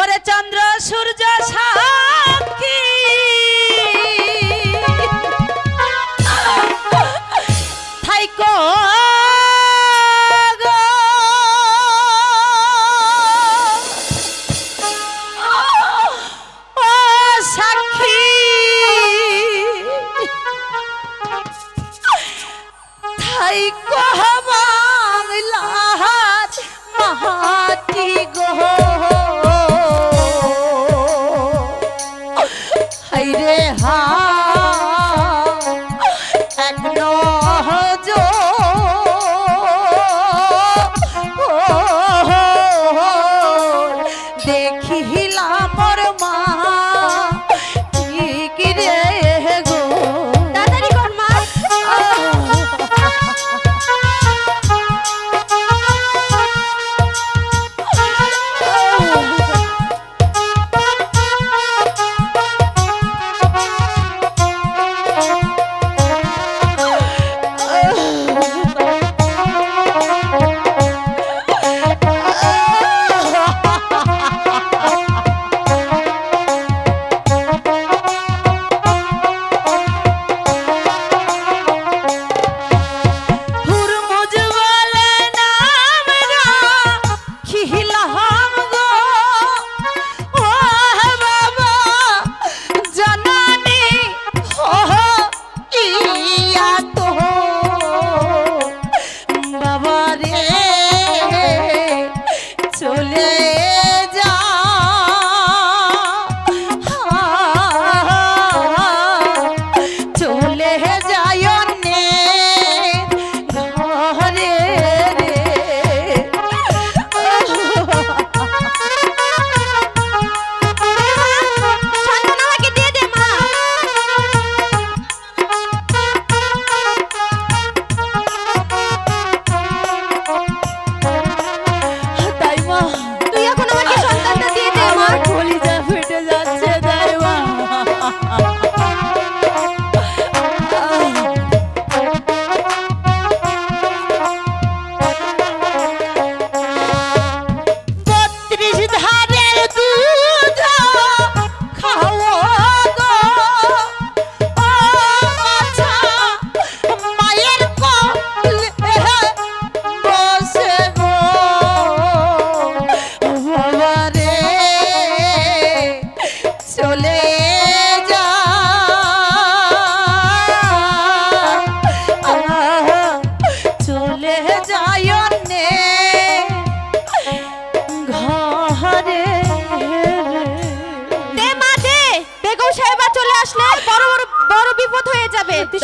ওরে চন্দ্র সূর্য সাক্ষী থাইকো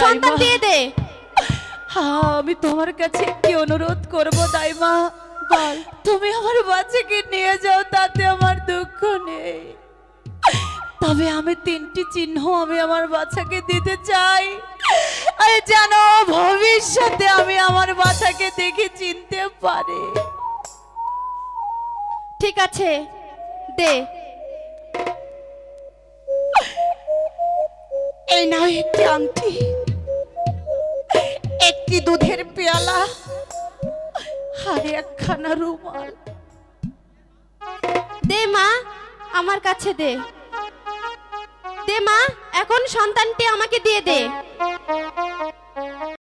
সন্তান দিয়ে দে। আমি তোমার কাছে কি অনুরোধ করব দাইমা, বল। তুমি আমার বাচ্চাকে নিয়ে যাও, তাতে আমার দুঃখ নেই, তবে আমি তিনটি চিহ্ন আমি আমার বাচ্চাকে দিতে চাই, আর যেন ভবিষ্যতে আমি আমার বাচ্চাকে দেখে চিনতে পারি। ঠিক আছে, দে। এই নাও একটি আংটি, একটি দুধের পেয়ালা, আর একখানা রুমাল। দে মা, আমার কাছে দে। দে মা, এখন সন্তানটি আমাকে দিয়ে দে।